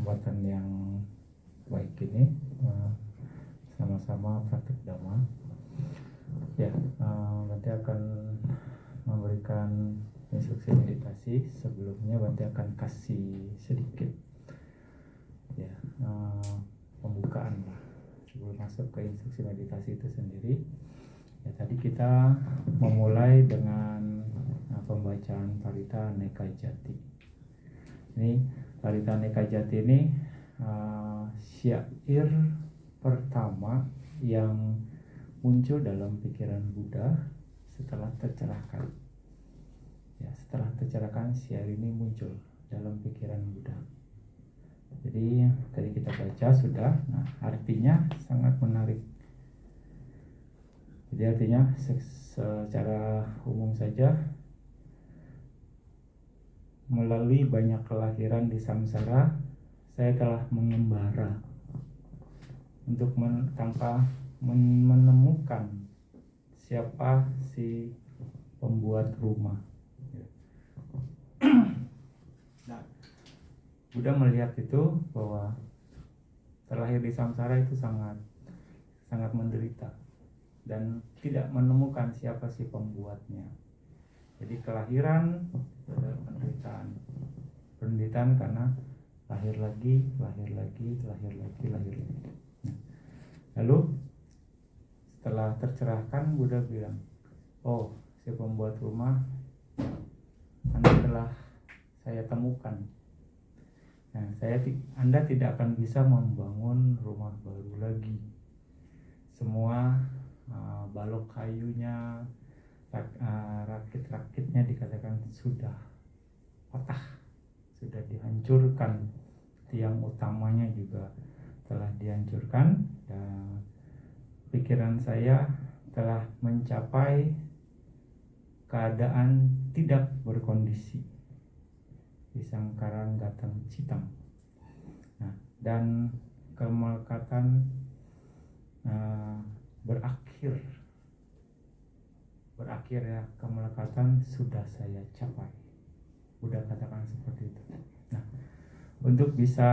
kesempatan yang baik ini sama-sama praktik Dhamma. Ya, Bante akan memberikan instruksi meditasi. Sebelumnya Bante akan kasih sedikit ya pembukaan lah sebelum masuk ke instruksi meditasi itu sendiri. Ya, tadi kita memulai dengan pembacaan Parita Neka Jati. Ini Parita Neka Jati ini syair pertama yang muncul dalam pikiran Buddha setelah tercerahkan. Ya, setelah tercerahkan syair ini muncul dalam pikiran Buddha. Jadi tadi kita baca sudah. Nah, artinya sangat menarik. Jadi artinya secara umum saja, melalui banyak kelahiran di samsara, saya telah mengembara untuk menemukan siapa si pembuat rumah. Nah, Buddha melihat itu bahwa terlahir di samsara itu sangat menderita dan tidak menemukan siapa si pembuatnya. Jadi kelahiran adalah penderitaan karena lahir lagi. Lalu setelah tercerahkan, Buddha bilang, oh, si pembuat rumah Anda telah saya temukan. Nah, Anda tidak akan bisa membangun rumah baru lagi. Semua balok kayunya, rakit-rakitnya dikatakan sudah patah, sudah dihancurkan. Tiang utamanya juga telah dihancurkan. Dan pikiran saya telah mencapai keadaan tidak berkondisi di sangkaran gatang citang. Nah, dan kemelekatan berakhir ya, kemelekatan sudah saya capai. Buddha katakan seperti itu. Nah, untuk bisa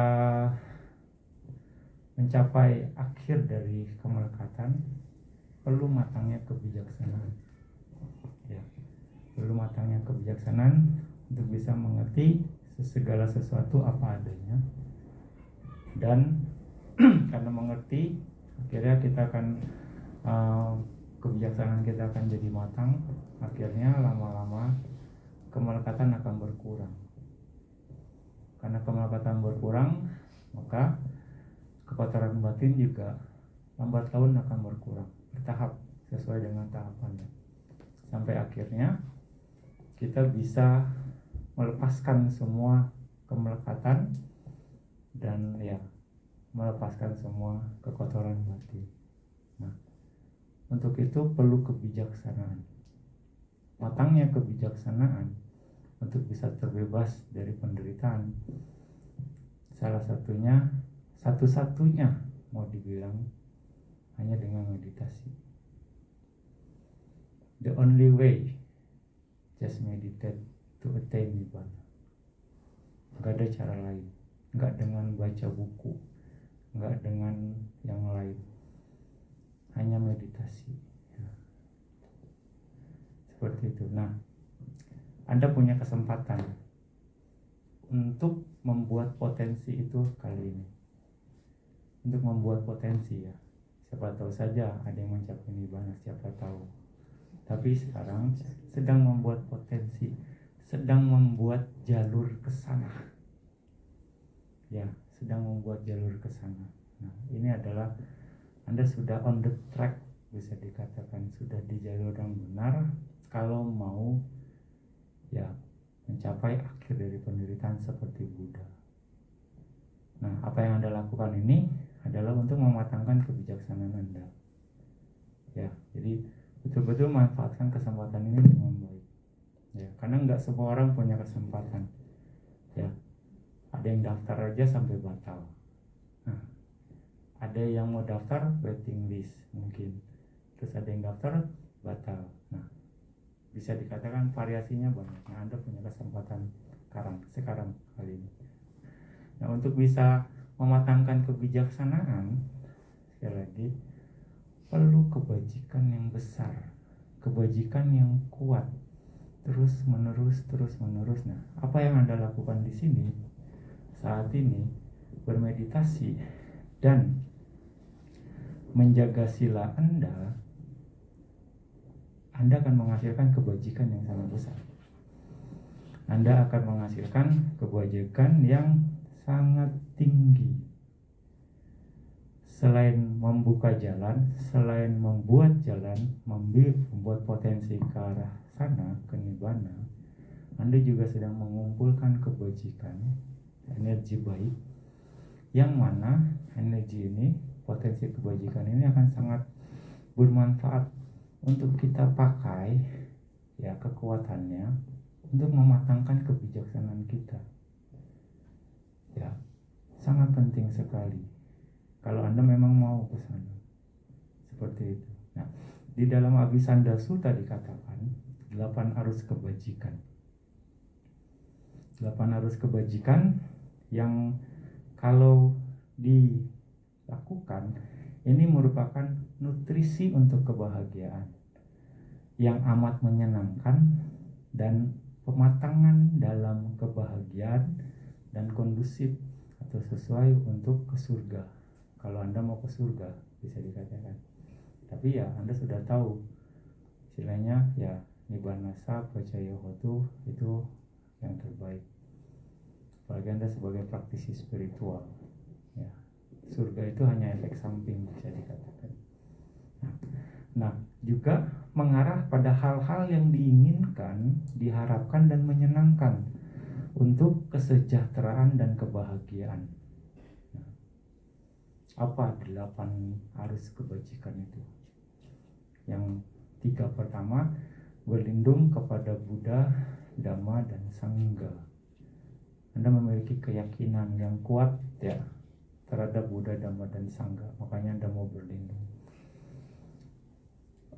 mencapai akhir dari kemelekatan perlu matangnya kebijaksanaan. Ya, perlu matangnya kebijaksanaan untuk bisa mengerti segala sesuatu apa adanya. Dan karena mengerti, akhirnya kita akan kebijaksanaan kita akan jadi matang. Akhirnya lama-lama kemelekatan akan berkurang. Karena kemelekatan berkurang, maka kekotoran batin juga lambat laun akan berkurang, bertahap sesuai dengan tahapannya. Sampai akhirnya kita bisa melepaskan semua kemelekatan dan ya, melepaskan semua kekotoran batin. Nah, untuk itu perlu kebijaksanaan. Matangnya kebijaksanaan untuk bisa terbebas dari penderitaan, satu-satunya mau dibilang hanya dengan meditasi. The only way, just meditate to attain nibbana. Gak ada cara lain. Gak dengan baca buku, gak dengan yang lain, hanya meditasi. Seperti itu. Nah, Anda punya kesempatan untuk membuat potensi itu kali ini. Untuk membuat potensi ya. Siapa tahu saja ada yang mencapai nibbana, siapa tahu. Tapi sekarang sedang membuat potensi, sedang membuat jalur ke sana. Ya, sedang membuat jalur ke sana. Nah, ini adalah Anda sudah on the track, bisa dikatakan sudah di jalur yang benar kalau mau ya mencapai akhir dari penderitaan seperti Buddha. Nah, apa yang Anda lakukan ini adalah untuk mematangkan kebijaksanaan Anda. Ya, jadi betul-betul manfaatkan kesempatan ini dengan baik. Ya, karena nggak semua orang punya kesempatan. Ya, ada yang daftar aja sampai batal. Nah, ada yang mau daftar waiting list mungkin. Terus ada yang daftar batal. Nah, bisa dikatakan variasinya banyak. Nah, Anda punya kesempatan sekarang kali ini. Nah, untuk bisa mematangkan kebijaksanaan, sekali lagi, perlu kebajikan yang besar, kebajikan yang kuat, terus menerus. Nah, apa yang Anda lakukan di sini saat ini, bermeditasi dan menjaga sila Anda akan menghasilkan kebajikan yang sangat besar. Anda akan menghasilkan kebajikan yang sangat tinggi. Selain membuka jalan, selain membuat jalan, membuat potensi ke arah sana, ke nibbana, Anda juga sedang mengumpulkan kebajikan, energi baik, yang mana energi ini, potensi kebajikan ini akan sangat bermanfaat untuk kita pakai, ya, kekuatannya untuk mematangkan kebijaksanaan kita. Ya, sangat penting sekali kalau Anda memang mau ke sana. Seperti itu. Nah, di dalam Abhisanda Sutta dikatakan 8 arus kebajikan. 8 arus kebajikan yang kalau dilakukan ini merupakan nutrisi untuk kebahagiaan yang amat menyenangkan dan pematangan dalam kebahagiaan dan kondusif atau sesuai untuk ke surga. Kalau Anda mau ke surga bisa dikatakan. Tapi ya Anda sudah tahu istilahnya ya nibbana sa pacaya hotu itu yang terbaik. Apalagi Anda sebagai praktisi spiritual, ya, surga itu hanya efek samping bisa dikatakan. Nah, juga mengarah pada hal-hal yang diinginkan, diharapkan dan menyenangkan untuk kesejahteraan dan kebahagiaan. Nah, apa 8 arus kebajikan itu? Yang 3 pertama, berlindung kepada Buddha, Dhamma dan Sangha. Anda memiliki keyakinan yang kuat, ya, terhadap Buddha, Dhamma dan Sangha, makanya Anda mau berlindung.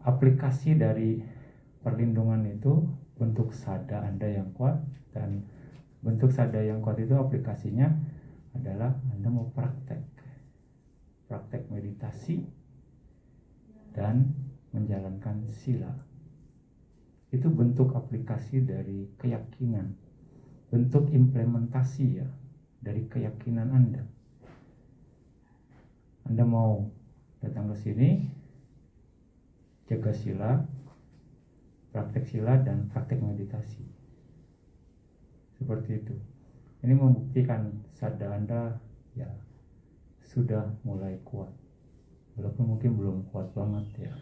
Aplikasi dari perlindungan itu bentuk sada Anda yang kuat, dan bentuk sada yang kuat itu aplikasinya adalah Anda mau praktek meditasi dan menjalankan sila. Itu bentuk aplikasi dari keyakinan, bentuk implementasi, ya, dari keyakinan Anda. Anda mau datang ke sini, jaga sila, praktek sila dan praktek meditasi. Seperti itu. Ini membuktikan sada Anda ya sudah mulai kuat. Walaupun mungkin belum kuat banget, ya.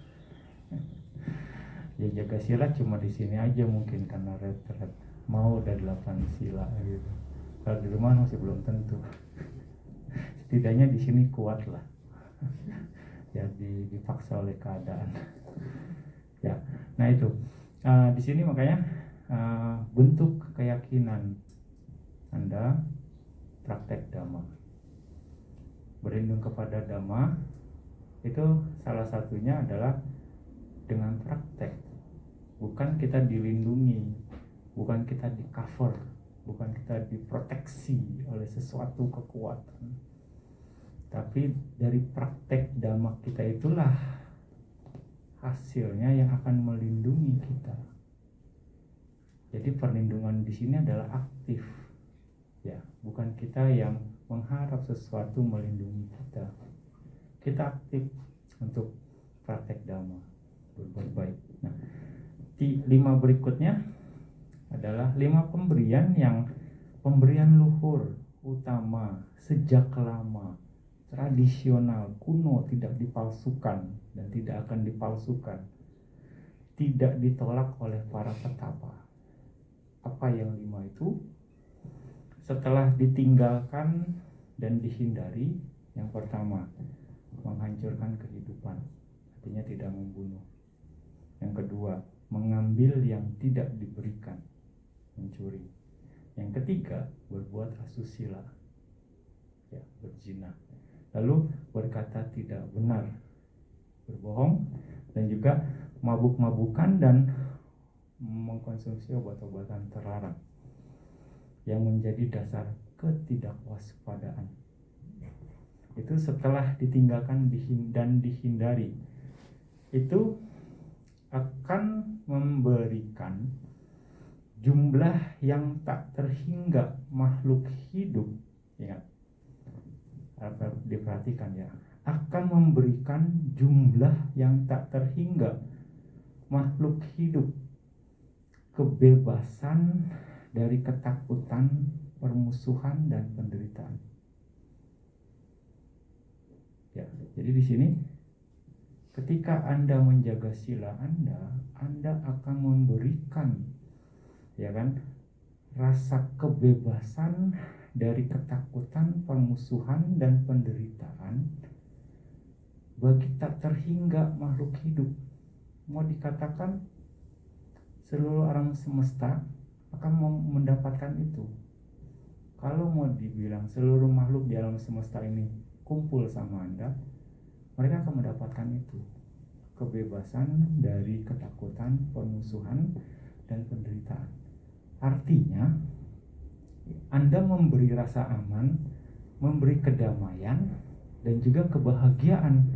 Ya jaga sila cuma di sini aja mungkin karena retret. Mau udah 8 sila gitu. Kalau di rumah masih belum tentu. Setidaknya di sini kuat lah. Ya dipaksa oleh keadaan. Ya, nah itu. Di sini makanya bentuk keyakinan Anda praktek Dhamma. Berlindung kepada Dhamma itu salah satunya adalah dengan praktek. Bukan kita dilindungi, bukan kita di cover, bukan kita diproteksi oleh sesuatu kekuatan. Tapi dari praktek Dhamma kita itulah hasilnya yang akan melindungi kita. Jadi perlindungan di sini adalah aktif, ya, bukan kita yang mengharap sesuatu melindungi kita. Kita aktif untuk praktek Dhamma, berbuat baik. Nah, 5 berikutnya adalah 5 pemberian luhur, utama, sejak lama, tradisional, kuno, tidak dipalsukan dan tidak akan dipalsukan, tidak ditolak oleh para petapa. Apa yang 5 itu? Setelah ditinggalkan dan dihindari, yang pertama, menghancurkan kehidupan, artinya tidak membunuh. Yang kedua, mengambil yang tidak diberikan, mencuri. Yang ketiga, berbuat asusila, ya, berzina. Lalu berkata tidak benar, berbohong, dan juga mabuk-mabukan dan mengkonsumsi obat-obatan terlarang yang menjadi dasar ketidakawaspadaan. Itu setelah ditinggalkan dan dihindari, itu akan memberikan jumlah yang tak terhingga makhluk hidup. Ingat, diperhatikan ya, akan memberikan jumlah yang tak terhingga makhluk hidup kebebasan dari ketakutan, permusuhan, dan penderitaan. Ya, jadi di sini ketika Anda menjaga sila Anda akan memberikan, ya kan, rasa kebebasan dari ketakutan, permusuhan, dan penderitaan bagi tak terhingga makhluk hidup. Mau dikatakan seluruh alam semesta akan mendapatkan itu. Kalau mau dibilang seluruh makhluk di alam semesta ini kumpul sama Anda, mereka akan mendapatkan itu, kebebasan dari ketakutan, permusuhan, dan penderitaan. Artinya Anda memberi rasa aman, memberi kedamaian, dan juga kebahagiaan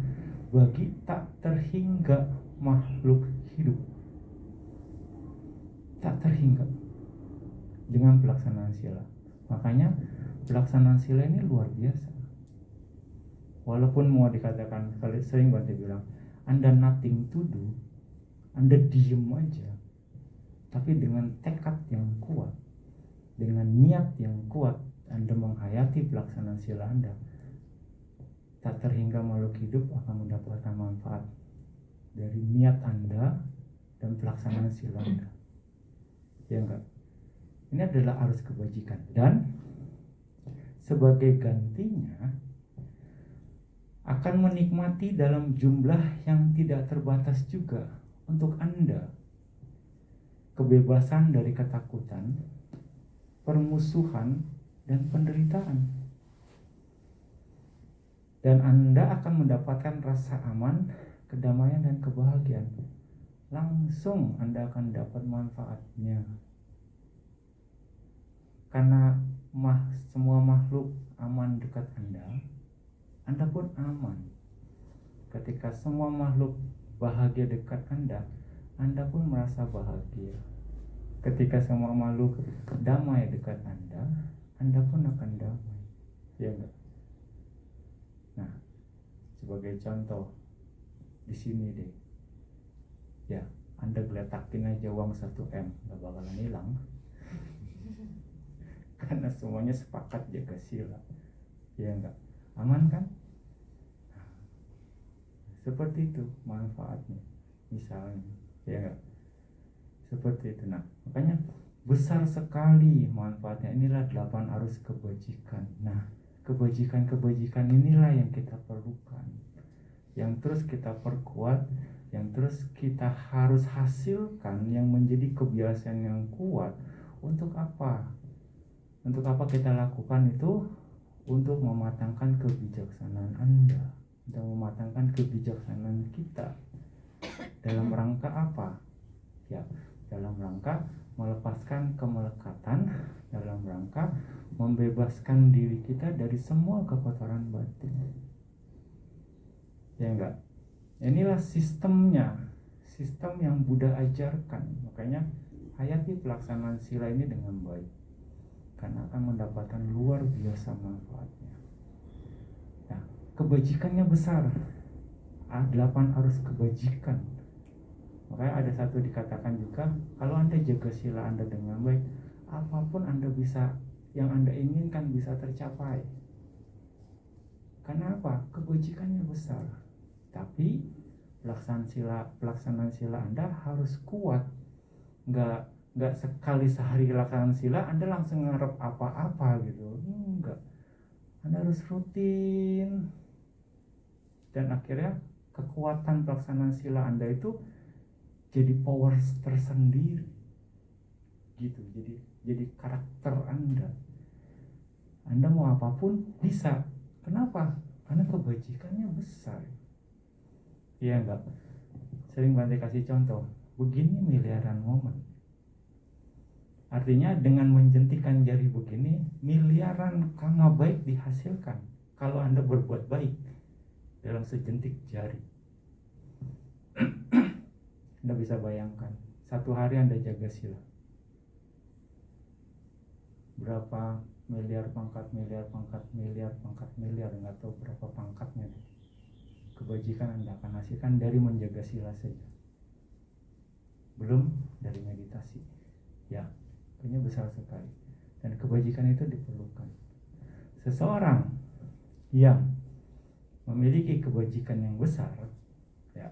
bagi tak terhingga makhluk hidup. Tak terhingga dengan pelaksanaan sila. Makanya pelaksanaan sila ini luar biasa. Walaupun mau dikatakan, kali sering banget bilang, Anda nothing to do, Anda diem aja, tapi dengan tekad yang kuat, dengan niat yang kuat, Anda menghayati pelaksanaan sila Anda, tak terhingga makhluk hidup akan mendapatkan manfaat dari niat Anda dan pelaksanaan sila Anda. Ya enggak? Ini adalah arus kebajikan. Dan sebagai gantinya akan menikmati dalam jumlah yang tidak terbatas juga untuk Anda kebebasan dari ketakutan, permusuhan, dan penderitaan. Dan Anda akan mendapatkan rasa aman, kedamaian, dan kebahagiaan. Langsung Anda akan dapat manfaatnya. Karena semua makhluk aman dekat Anda pun aman. Ketika semua makhluk bahagia dekat Anda pun merasa bahagia. Ketika semua makhluk damai dekat Anda pun akan damai. Ya enggak? Nah, sebagai contoh di sini deh. Ya, Anda geletakin aja uang 1M, nggak bakalan hilang. Karena semuanya sepakat jaga sila. Ya enggak? Aman kan? Nah, seperti itu manfaatnya. Misalnya, ya enggak? Seperti itu. Nah, makanya besar sekali manfaatnya. Inilah 8 arus kebajikan. Nah, kebajikan-kebajikan inilah yang kita perlukan, yang terus kita perkuat, yang terus kita harus hasilkan, yang menjadi kebiasaan yang kuat. Untuk apa? Untuk apa kita lakukan itu? Untuk mematangkan kebijaksanaan Anda, untuk mematangkan kebijaksanaan kita. Dalam rangka apa? Ya, dalam rangka melepaskan kemelekatan, dalam rangka membebaskan diri kita dari semua kekotoran batin. Ya enggak? Inilah sistemnya, sistem yang Buddha ajarkan. Makanya hayati pelaksanaan sila ini dengan baik, karena akan mendapatkan luar biasa manfaatnya. Nah, kebajikannya besar. 8 arus kebajikan. Makanya ada satu dikatakan juga, kalau Anda jaga sila Anda dengan baik, apapun Anda bisa, yang Anda inginkan bisa tercapai. Karena apa? Kebajikannya besar. Tapi pelaksanaan sila Anda harus kuat. Enggak sekali sehari pelaksanaan sila Anda langsung ngarep apa-apa gitu. Enggak. Anda harus rutin. Dan akhirnya kekuatan pelaksanaan sila Anda itu jadi power tersendiri. Gitu. Jadi karakter Anda. Anda mau apapun bisa. Kenapa? Karena kebajikannya besar. Iya enggak? Sering banget kasih contoh. Begini miliaran momen. Artinya dengan menjentikan jari begini, miliaran karma baik dihasilkan kalau Anda berbuat baik dalam sejentik jari. Anda bisa bayangkan, satu hari Anda jaga sila, berapa miliar pangkat miliar, nggak tahu berapa pangkatnya. Kebajikan Anda akan hasilkan dari menjaga sila saja, belum dari meditasi. Ya, ini besar sekali. Dan kebajikan itu diperlukan. Seseorang yang memiliki kebajikan yang besar, ya,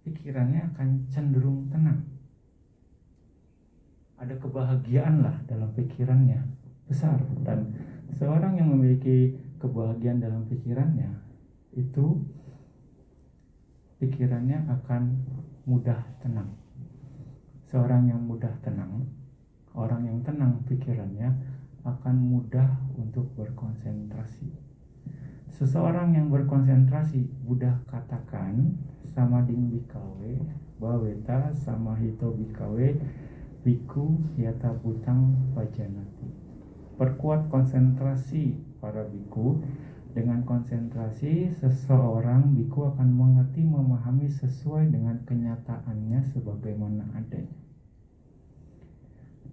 pikirannya akan cenderung tenang. Ada kebahagiaan lah dalam pikirannya besar. Dan seorang yang memiliki kebahagiaan dalam pikirannya, itu pikirannya akan mudah tenang. Seorang yang mudah tenang, orang yang tenang pikirannya akan mudah untuk berkonsentrasi. Seseorang yang berkonsentrasi, Buddha katakan, samading bikawe, baweta samahito bikawe, biku yata butang pajanati. Perkuat konsentrasi para biku. Dengan konsentrasi, seseorang biku akan mengerti, memahami sesuai dengan kenyataannya sebagaimana adanya.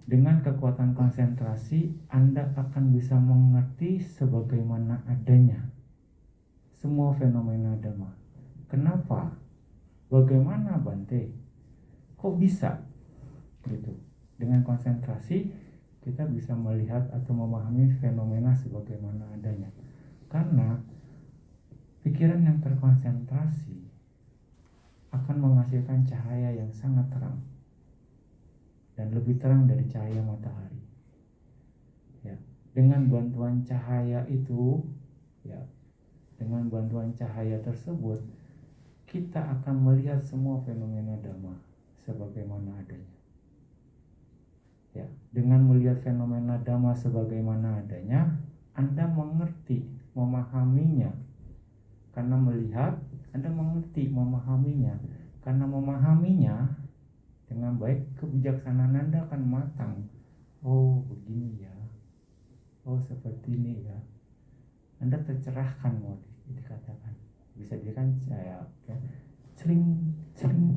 Dengan kekuatan konsentrasi, Anda akan bisa mengerti sebagaimana adanya semua fenomena Dhamma. Kenapa? Bagaimana Bante? Kok bisa? Gitu. Dengan konsentrasi, kita bisa melihat atau memahami fenomena sebagaimana adanya. Karena pikiran yang terkonsentrasi akan menghasilkan cahaya yang sangat terang dan lebih terang dari cahaya matahari. Ya, dengan bantuan cahaya itu, ya, dengan bantuan cahaya tersebut, kita akan melihat semua fenomena Dhamma sebagaimana adanya. Ya, dengan melihat fenomena Dhamma sebagaimana adanya, Anda mengerti, memahaminya. Karena melihat, Anda mengerti, memahaminya. Karena memahaminya dengan baik, kebijaksanaan Anda akan matang. Oh, begini ya. Oh, seperti ini ya. Anda tercerahkan, mau dikatakan. Bisa dikatakan saya, ya. Sering,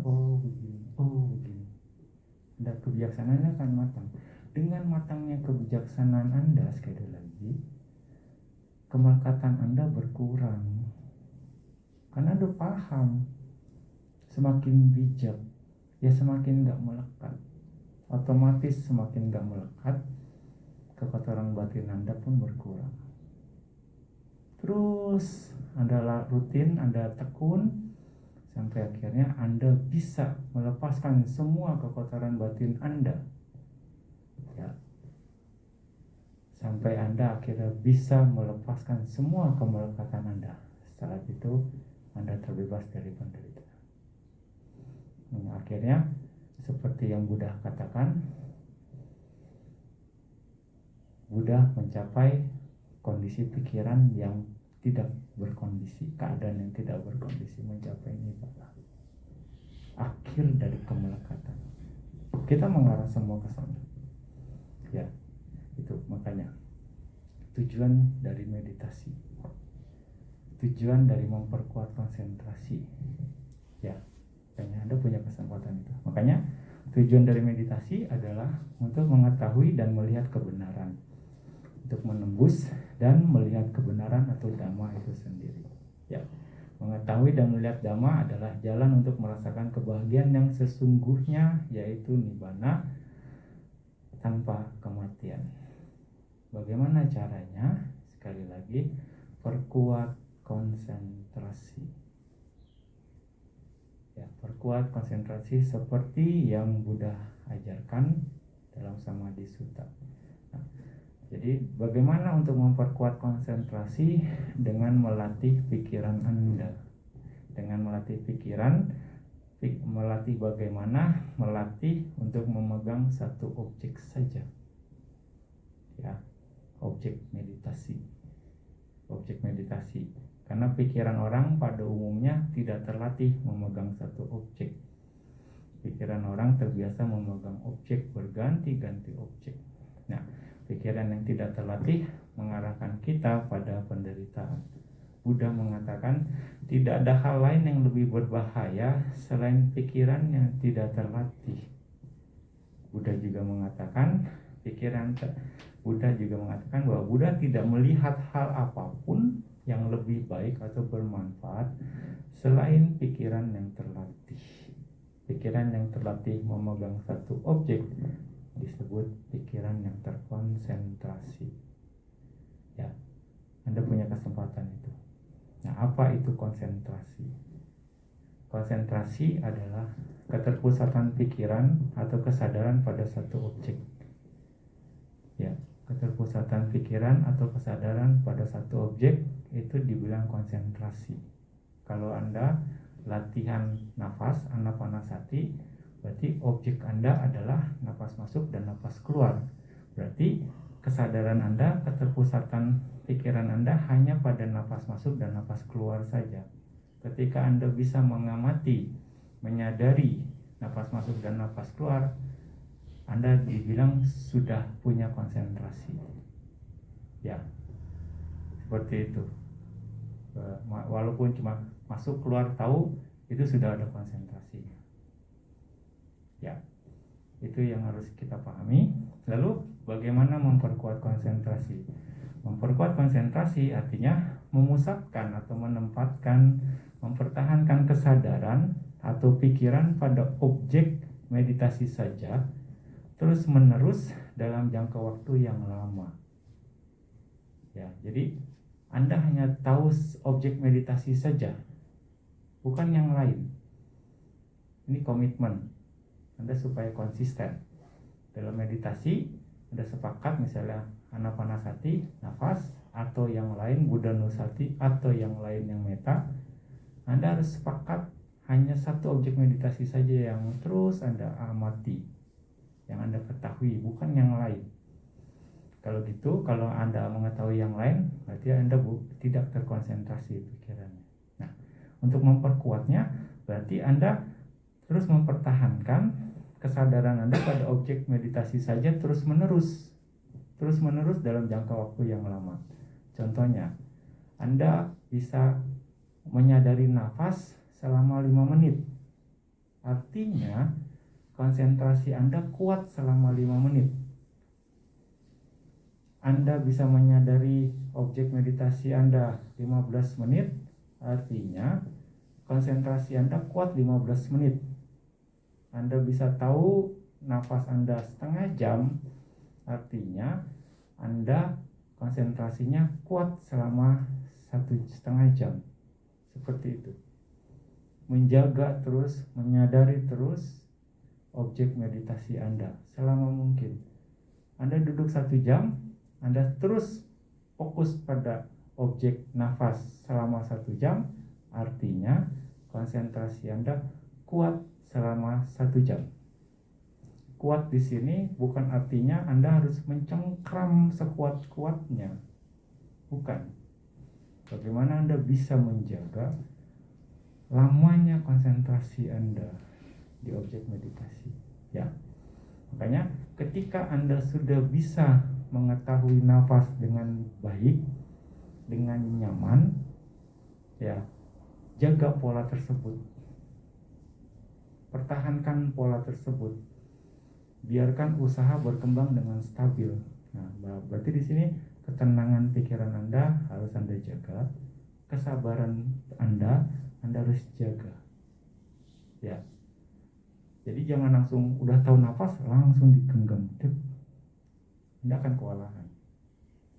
oh begini. Anda kebijaksanaan Anda akan matang. Dengan matangnya kebijaksanaan Anda, sekali lagi, kemelekatan Anda berkurang. Karena Anda paham, semakin bijak, ya semakin gak melekat. Otomatis semakin gak melekat, kekotoran batin Anda pun berkurang. Terus Anda rutin, Anda tekun, sampai akhirnya Anda bisa melepaskan semua kekotoran batin Anda. Ya. Sampai Anda akhirnya bisa melepaskan semua kemelekatan Anda. Setelah itu Anda terbebas dari penderitaan. Akhirnya seperti yang Buddha katakan, Buddha mencapai kondisi pikiran yang tidak berkondisi, keadaan yang tidak berkondisi, mencapai nibbana, akhir dari kemelekatan. Kita mengarah semua ke sana. Ya, itu makanya tujuan dari meditasi, tujuan dari memperkuat konsentrasi. Ya, kayaknya Anda punya kesempatan itu. Makanya tujuan dari meditasi adalah untuk mengetahui dan melihat kebenaran, untuk menembus dan melihat kebenaran atau Dhamma itu sendiri. Ya, mengetahui dan melihat Dhamma adalah jalan untuk merasakan kebahagiaan yang sesungguhnya, yaitu nibbana tanpa kematian. Bagaimana caranya? Sekali lagi, perkuat konsentrasi. Ya, perkuat konsentrasi seperti yang Buddha ajarkan dalam Samadhi Sutta. Nah, jadi bagaimana untuk memperkuat konsentrasi? Dengan melatih pikiran Anda. Dengan melatih pikiran, melatih bagaimana? Melatih untuk memegang satu objek saja. Ya, objek meditasi. Objek meditasi. Karena pikiran orang pada umumnya tidak terlatih memegang satu objek. Pikiran orang terbiasa memegang objek, berganti-ganti objek. Nah, pikiran yang tidak terlatih mengarahkan kita pada penderitaan. Buddha mengatakan tidak ada hal lain yang lebih berbahaya selain pikiran yang tidak terlatih. Buddha juga mengatakan bahwa Buddha tidak melihat hal apapun yang lebih baik atau bermanfaat selain pikiran yang terlatih. Pikiran yang terlatih memegang satu objek disebut pikiran yang terkonsentrasi. Ya, Anda punya kesempatan itu. Nah, apa itu konsentrasi? Konsentrasi adalah keterpusatan pikiran atau kesadaran pada satu objek. Ya, keterpusatan pikiran atau kesadaran pada satu objek itu dibilang konsentrasi. Kalau Anda latihan nafas, anapanasati, berarti objek Anda adalah nafas masuk dan nafas keluar. Berarti kesadaran Anda, keterpusatan pikiran Anda hanya pada nafas masuk dan nafas keluar saja. Ketika Anda bisa mengamati, menyadari nafas masuk dan nafas keluar, Anda dibilang sudah punya konsentrasi. Ya, seperti itu. Walaupun cuma masuk keluar tahu, itu sudah ada konsentrasinya. Ya, itu yang harus kita pahami. Lalu bagaimana memperkuat konsentrasi? Memperkuat konsentrasi artinya memusatkan atau mempertahankan kesadaran atau pikiran pada objek meditasi saja terus menerus dalam jangka waktu yang lama. Ya, jadi Anda hanya tahu objek meditasi saja, bukan yang lain. Ini komitmen Anda supaya konsisten dalam meditasi. Anda sepakat misalnya anapanasati, nafas, atau yang lain Buddha Nusati, atau yang lain yang meta. Anda harus sepakat hanya satu objek meditasi saja yang terus Anda amati, yang Anda ketahui, bukan yang lain. Kalau gitu, kalau Anda mengetahui yang lain, berarti Anda tidak terkonsentrasi pikirannya. Nah, untuk memperkuatnya, berarti Anda terus mempertahankan kesadaran Anda pada objek meditasi saja terus menerus dalam jangka waktu yang lama. Contohnya, Anda bisa menyadari nafas selama 5 menit. Artinya, konsentrasi Anda kuat selama 5 menit. Anda bisa menyadari objek meditasi Anda 15 menit, artinya konsentrasi Anda kuat 15 menit. Anda bisa tahu nafas Anda setengah jam, artinya Anda konsentrasinya kuat selama 1,5 jam. Seperti itu. Menjaga terus, menyadari terus objek meditasi Anda selama mungkin. Anda duduk 1 jam, Anda terus fokus pada objek nafas selama 1 jam, artinya konsentrasi Anda kuat selama 1 jam. Kuat di sini bukan artinya Anda harus mencengkram sekuat-kuatnya. Bukan. Bagaimana Anda bisa menjaga lamanya konsentrasi Anda di objek meditasi. Ya. Makanya ketika Anda sudah bisa mengetahui nafas dengan baik, dengan nyaman, ya, jaga pola tersebut. Pertahankan pola tersebut. Biarkan usaha berkembang dengan stabil. Nah, berarti di sini ketenangan pikiran Anda harus Anda jaga, kesabaran Anda harus jaga. Ya. Jadi jangan langsung udah tahu nafas langsung digenggam. Anda akan kewalahan.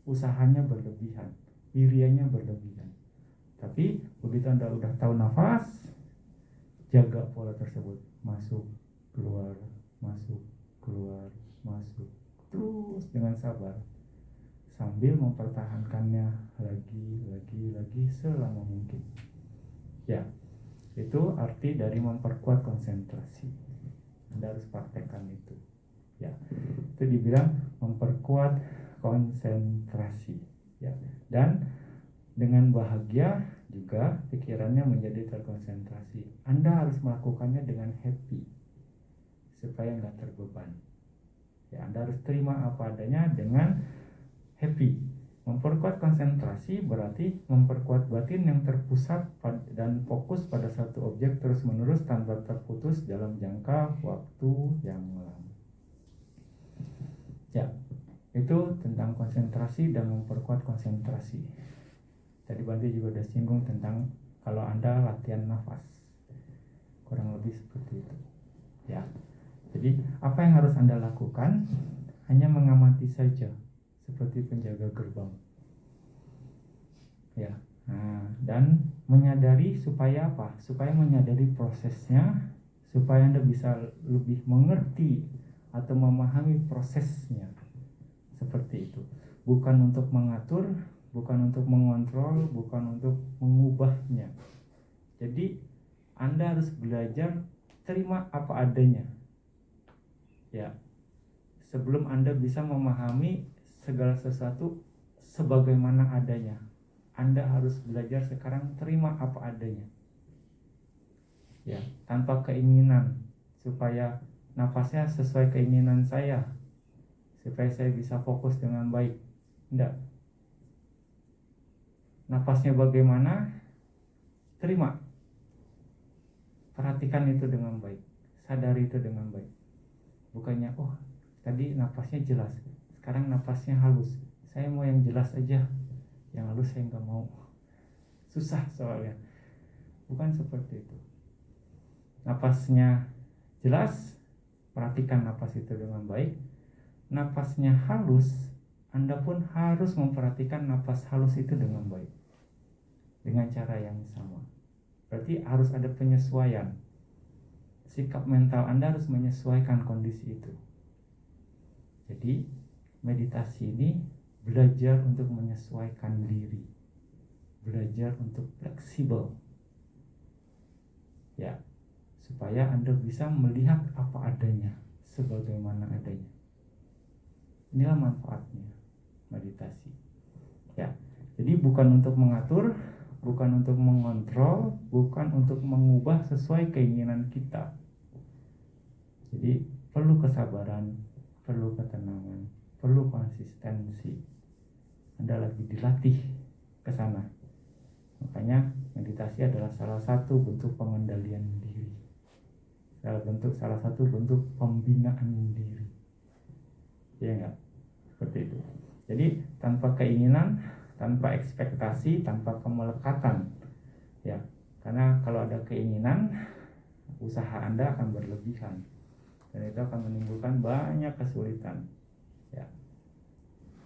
Usahanya berlebihan, wirianya berlebihan. Tapi begitu Anda udah tahu nafas, jaga pola tersebut. Masuk, keluar, masuk, keluar, masuk. Terus dengan sabar. Sambil mempertahankannya lagi selama mungkin. Ya, itu arti dari memperkuat konsentrasi. Anda harus praktekkan itu. Ya, itu dibilang memperkuat konsentrasi. Ya, dan dengan bahagia juga pikirannya menjadi terkonsentrasi. Anda harus melakukannya dengan happy. supaya nggak terbeban. Ya, Anda harus terima apa adanya dengan happy. Memperkuat konsentrasi berarti memperkuat batin yang terpusat dan fokus pada satu objek terus-menerus tanpa terputus dalam jangka waktu yang lama. Ya, itu tentang konsentrasi dan memperkuat konsentrasi. Tadi Bante juga udah singgung tentang kalau Anda latihan nafas. Kurang lebih seperti itu. Ya. Jadi, apa yang harus Anda lakukan? Hanya mengamati saja, seperti penjaga gerbang. Ya. Nah, dan menyadari supaya apa? Supaya menyadari prosesnya, supaya Anda bisa lebih mengerti atau memahami prosesnya. Seperti itu. Bukan untuk mengatur, bukan untuk mengontrol, bukan untuk mengubahnya. Jadi Anda harus belajar terima apa adanya. Ya. Sebelum Anda bisa memahami segala sesuatu sebagaimana adanya, Anda harus belajar sekarang terima apa adanya. Ya, tanpa keinginan supaya nafasnya sesuai keinginan saya, supaya saya bisa fokus dengan baik. Enggak. Nafasnya bagaimana? Terima. Perhatikan itu dengan baik. Sadari itu dengan baik. Bukannya, oh tadi nafasnya jelas, sekarang nafasnya halus. Saya mau yang jelas aja, yang halus saya nggak mau. Susah soalnya. Bukan seperti itu. Nafasnya jelas, perhatikan nafas itu dengan baik. Nafasnya halus, Anda pun harus memperhatikan nafas halus itu dengan baik, dengan cara yang sama. Berarti harus ada penyesuaian. Sikap mental Anda harus menyesuaikan kondisi itu. Jadi meditasi ini belajar untuk menyesuaikan diri, belajar untuk fleksibel, ya, supaya Anda bisa melihat apa adanya, sebagaimana adanya. Inilah manfaatnya meditasi. Ya, jadi bukan untuk mengatur, bukan untuk mengontrol, bukan untuk mengubah sesuai keinginan kita. Jadi perlu kesabaran, perlu ketenangan, perlu konsistensi. Anda lagi dilatih ke sana. Makanya meditasi adalah salah satu bentuk pengendalian diri. Salah satu bentuk pembinaan diri. Ya enggak? Seperti itu. Jadi tanpa keinginan, tanpa ekspektasi, tanpa kemelekatan. Ya, karena kalau ada keinginan, usaha Anda akan berlebihan. Dan itu akan menimbulkan banyak kesulitan. Ya,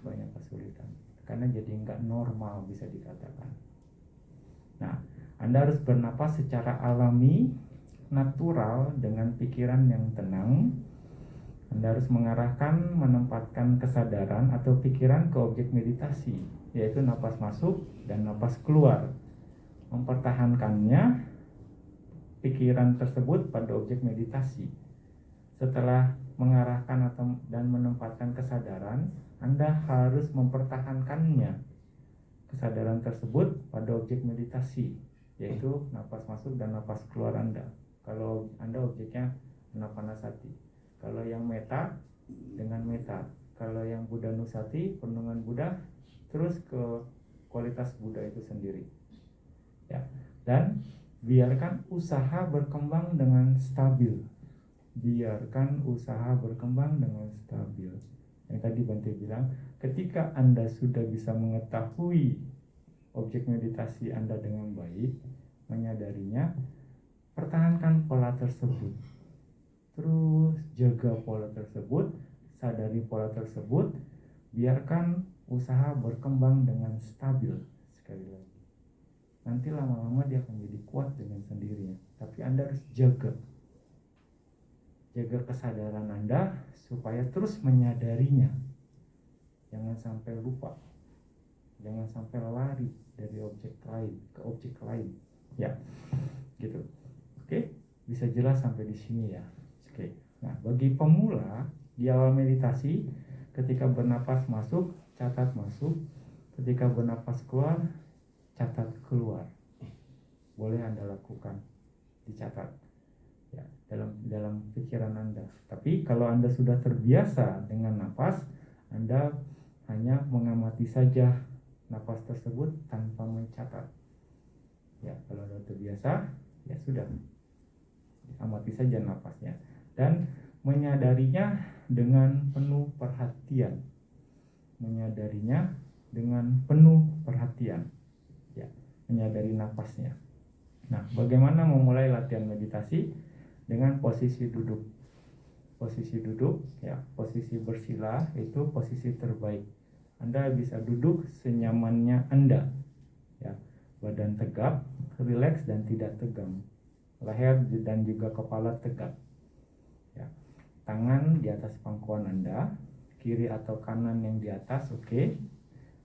banyak kesulitan. Karena jadi nggak normal bisa dikatakan. Nah, Anda harus bernapas secara alami, natural, dengan pikiran yang tenang. Anda harus mengarahkan, menempatkan kesadaran atau pikiran ke objek meditasi, yaitu napas masuk dan napas keluar. Mempertahankannya, pikiran tersebut pada objek meditasi. Setelah mengarahkan dan menempatkan kesadaran, Anda harus mempertahankannya, kesadaran tersebut pada objek meditasi, yaitu napas masuk dan napas keluar Anda. Kalau Anda objeknya anapanasati, kalau yang meta dengan meta, kalau yang Buddha Nusati perenungan Buddha, terus ke kualitas Buddha itu sendiri. Ya, dan biarkan usaha berkembang dengan stabil. Biarkan usaha berkembang dengan stabil. Yang tadi Bante bilang, ketika Anda sudah bisa mengetahui objek meditasi Anda dengan baik, menyadarinya, pertahankan pola tersebut. Terus jaga pola tersebut, sadari pola tersebut, biarkan usaha berkembang dengan stabil. Sekali lagi, nanti lama-lama dia akan jadi kuat dengan sendirinya. Tapi Anda harus jaga kesadaran Anda supaya terus menyadarinya. Jangan sampai lupa, jangan sampai lari dari objek lain ke objek lain. Ya, gitu. Oke, bisa jelas sampai di sini ya. Oke. Nah, bagi pemula di awal meditasi, ketika bernapas masuk, catat masuk. Ketika bernapas keluar, catat keluar. Boleh Anda lakukan, dicatat. ya, dalam pikiran Anda. Tapi kalau Anda sudah terbiasa dengan nafas, Anda hanya mengamati saja nafas tersebut tanpa mencatat. Ya, kalau Anda terbiasa, ya sudah, amati saja nafasnya dan menyadarinya dengan penuh perhatian. Menyadarinya dengan penuh perhatian. Ya, menyadari nafasnya. Nah, bagaimana memulai latihan meditasi? Dengan posisi duduk. Posisi duduk, ya, posisi bersila itu posisi terbaik. Anda bisa duduk senyamannya Anda. Ya, badan tegap, rileks dan tidak tegang. Leher dan juga kepala tegap. Ya. Tangan di atas pangkuan Anda, kiri atau kanan yang di atas, oke.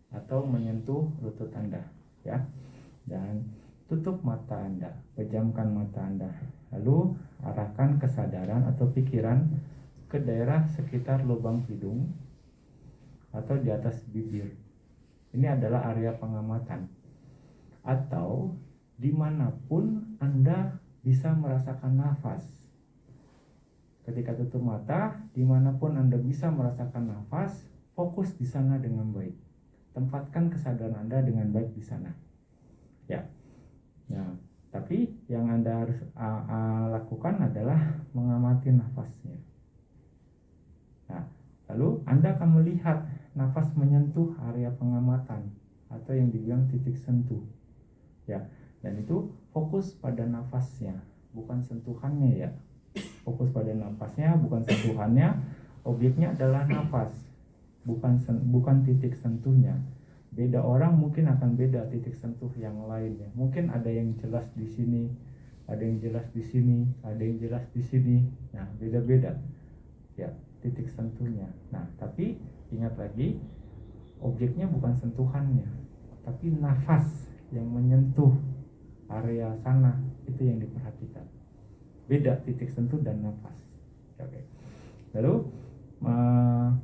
Atau menyentuh lutut Anda, ya. Dan tutup mata Anda, pejamkan mata Anda. Lalu arahkan kesadaran atau pikiran ke daerah sekitar lubang hidung atau di atas bibir. Ini adalah area pengamatan. Atau dimanapun Anda bisa merasakan nafas. Ketika tutup mata, dimanapun Anda bisa merasakan nafas, fokus di sana dengan baik. Tempatkan kesadaran Anda dengan baik di sana. Ya. Nah, tapi yang Anda harus lakukan adalah mengamati nafasnya. Nah, lalu Anda akan melihat nafas menyentuh area pengamatan atau yang dibilang titik sentuh. Ya, dan itu fokus pada nafasnya, bukan sentuhannya ya. Fokus pada nafasnya, bukan sentuhannya. Objeknya adalah nafas, bukan titik sentuhnya. Beda orang mungkin akan beda titik sentuh yang lainnya. Mungkin ada yang jelas di sini, ada yang jelas di sini, ada yang jelas di sini. Nah, beda-beda. Ya, titik sentuhnya. Nah, tapi ingat lagi, objeknya bukan sentuhannya, tapi nafas yang menyentuh area sana itu yang diperhatikan. Beda titik sentuh dan nafas. Oke. Lalu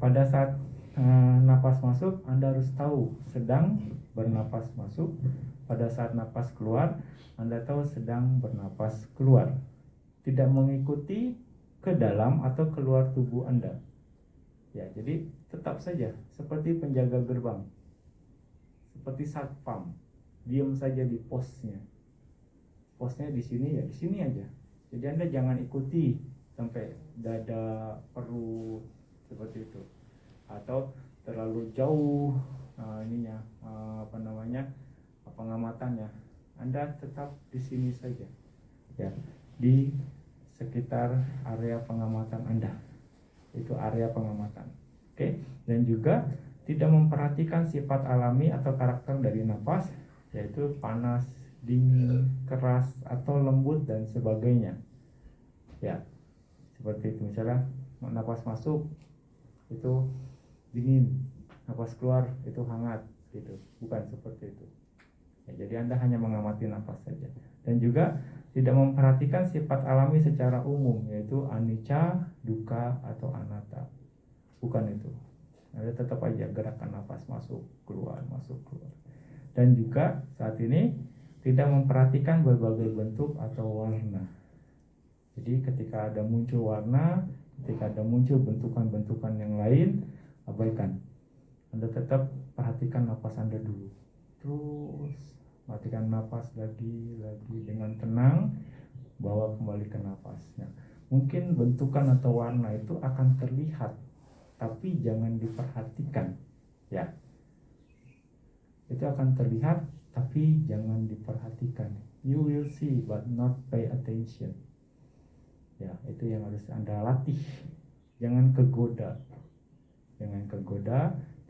pada saat nafas masuk, Anda harus tahu sedang bernapas masuk. Pada saat nafas keluar, Anda tahu sedang bernapas keluar. Tidak mengikuti ke dalam atau keluar tubuh Anda. Ya, jadi tetap saja seperti penjaga gerbang, seperti satpam, diam saja di posnya. Posnya di sini ya, di sini aja. Jadi Anda jangan ikuti sampai dada, perut seperti itu, atau terlalu jauh pengamatannya. Anda tetap di sini saja, ya, di sekitar area pengamatan Anda. Itu area pengamatan. Oke. Dan juga tidak memperhatikan sifat alami atau karakter dari nafas, yaitu panas, dingin, keras, atau lembut dan sebagainya. Ya, seperti itu. Misalnya nafas masuk itu dingin, nafas keluar itu hangat, gitu. Bukan seperti itu. Ya, jadi Anda hanya mengamati nafas saja. Dan juga tidak memperhatikan sifat alami secara umum, yaitu anicca, dukkha, atau anatta. Bukan itu. Anda tetap aja gerakan nafas masuk keluar. Dan juga saat ini tidak memperhatikan berbagai bentuk atau warna. Jadi ketika ada muncul warna, ketika ada muncul bentukan-bentukan yang lain, abaikan. Anda tetap perhatikan nafas Anda dulu. Terus matikan nafas lagi dengan tenang, bawa kembali ke nafasnya. Mungkin bentukan atau warna itu akan terlihat, tapi jangan diperhatikan, ya. Itu akan terlihat, tapi jangan diperhatikan. You will see, but not pay attention. Ya, itu yang harus Anda latih. Jangan kegoda,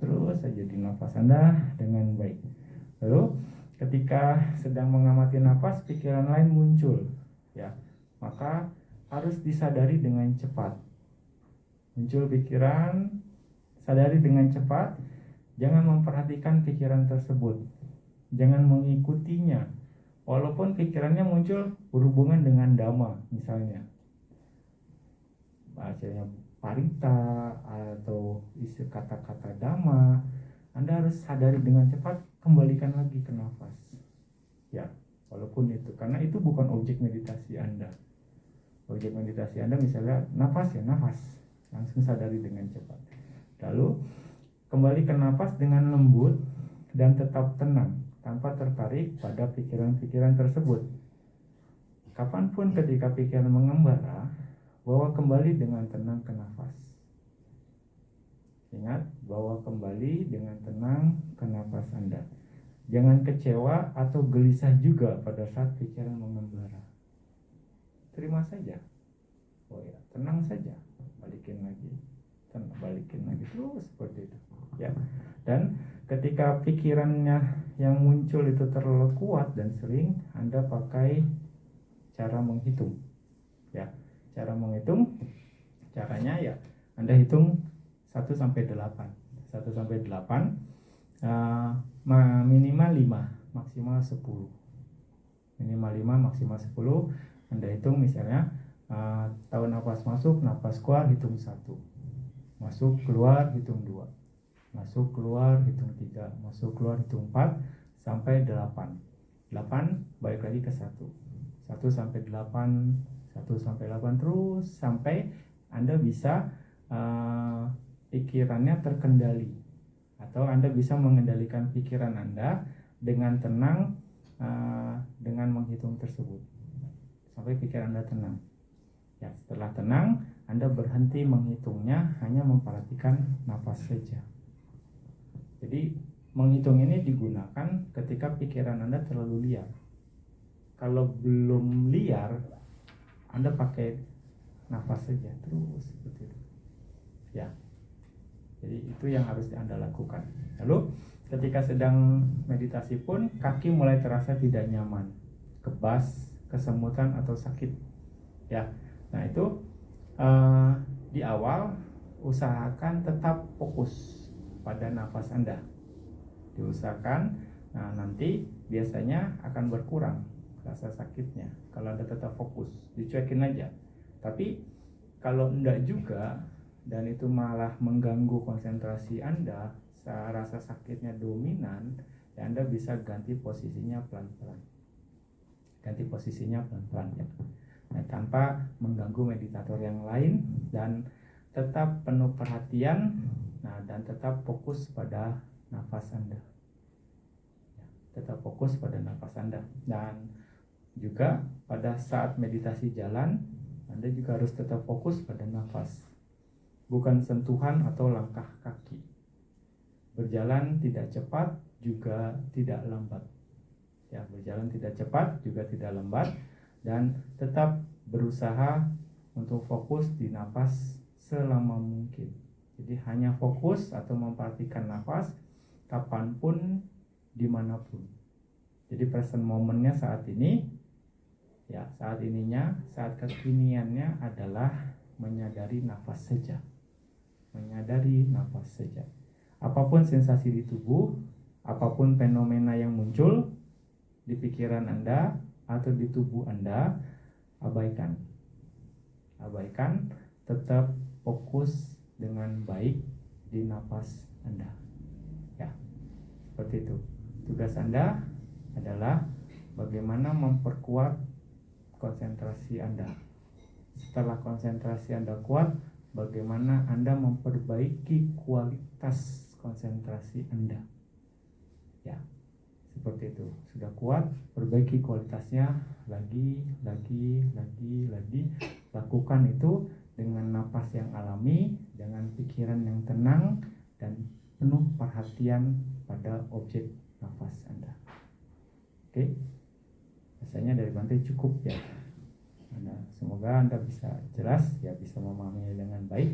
terus saja di nafas Anda dengan baik. Lalu ketika sedang mengamati nafas, pikiran lain muncul, ya, maka harus disadari dengan cepat. Muncul pikiran, sadari dengan cepat. Jangan memperhatikan pikiran tersebut, jangan mengikutinya. Walaupun pikirannya muncul berhubungan dengan dhamma, misalnya bacanya parita atau isi kata-kata dhamma, Anda harus sadari dengan cepat, kembalikan lagi ke nafas. Ya, walaupun itu, karena itu bukan objek meditasi Anda. Objek meditasi Anda misalnya nafas ya, nafas. Langsung sadari dengan cepat. Lalu kembali ke nafas dengan lembut dan tetap tenang, tanpa tertarik pada pikiran-pikiran tersebut. Kapanpun ketika pikiran mengembara, bawa kembali dengan tenang ke nafas. Ingat, bawa kembali dengan tenang ke nafas Anda. Jangan kecewa atau gelisah juga pada saat pikiran mengembara. Terima saja. Oh ya, tenang saja. Balikin lagi. Balikin lagi terus seperti itu. Ya. Dan ketika pikirannya yang muncul itu terlalu kuat dan sering, Anda pakai cara menghitung. Ya, cara menghitung caranya ya Anda hitung 1 sampai 8. 1 sampai 8 minimal 5, maksimal 10. Minimal 5, maksimal 10. Anda hitung misalnya tahu nafas masuk, nafas keluar, hitung 1. Masuk, keluar, hitung 2. Masuk, keluar, hitung 3. Masuk, keluar, hitung 4. Sampai 8. 8, balik lagi ke 1. 1 sampai 8. 1 sampai 8 terus sampai Anda bisa pikirannya terkendali. Atau Anda bisa mengendalikan pikiran Anda dengan tenang dengan menghitung tersebut. Sampai pikiran Anda tenang. Ya, setelah tenang, Anda berhenti menghitungnya, hanya memperhatikan nafas saja. Jadi, menghitung ini digunakan ketika pikiran Anda terlalu liar. Kalau belum liar, Anda pakai nafas saja terus seperti itu. Ya. Jadi itu yang harus Anda lakukan. Lalu, ketika sedang meditasi pun, kaki mulai terasa tidak nyaman, kebas, kesemutan atau sakit. Ya. Nah itu di awal usahakan tetap fokus pada nafas Anda. Diusahakan, nah nanti biasanya akan berkurang rasa sakitnya kalau Anda tetap fokus. Dicuekin aja. Tapi kalau enggak juga dan itu malah mengganggu konsentrasi Anda, rasa sakitnya dominan, ya Anda bisa ganti posisinya pelan-pelan. Ganti posisinya pelan-pelan ya. Nah, tanpa mengganggu meditator yang lain dan tetap penuh perhatian, dan tetap fokus pada nafas Anda. Ya, tetap fokus pada nafas Anda dan juga pada saat meditasi jalan, Anda juga harus tetap fokus pada nafas, bukan sentuhan atau langkah kaki. Berjalan tidak cepat juga tidak lambat. Ya, berjalan tidak cepat juga tidak lambat. Dan tetap berusaha untuk fokus di nafas selama mungkin. Jadi hanya fokus atau memperhatikan nafas kapanpun, dimanapun. Jadi present momennya saat ini, ya saat ininya, saat kekiniannya adalah menyadari nafas saja. Menyadari nafas saja. Apapun sensasi di tubuh, apapun fenomena yang muncul di pikiran Anda atau di tubuh Anda, abaikan. Abaikan, tetap fokus dengan baik di nafas Anda. Ya, seperti itu. Tugas Anda adalah bagaimana memperkuat konsentrasi Anda. Setelah konsentrasi Anda kuat, bagaimana Anda memperbaiki kualitas konsentrasi Anda. Ya. Seperti itu. Sudah kuat, perbaiki kualitasnya lagi. Lakukan itu dengan napas yang alami, dengan pikiran yang tenang dan penuh perhatian pada objek nafas Anda. Oke. Rasanya dari Bante cukup ya. Semoga Anda bisa jelas ya, bisa memahami dengan baik.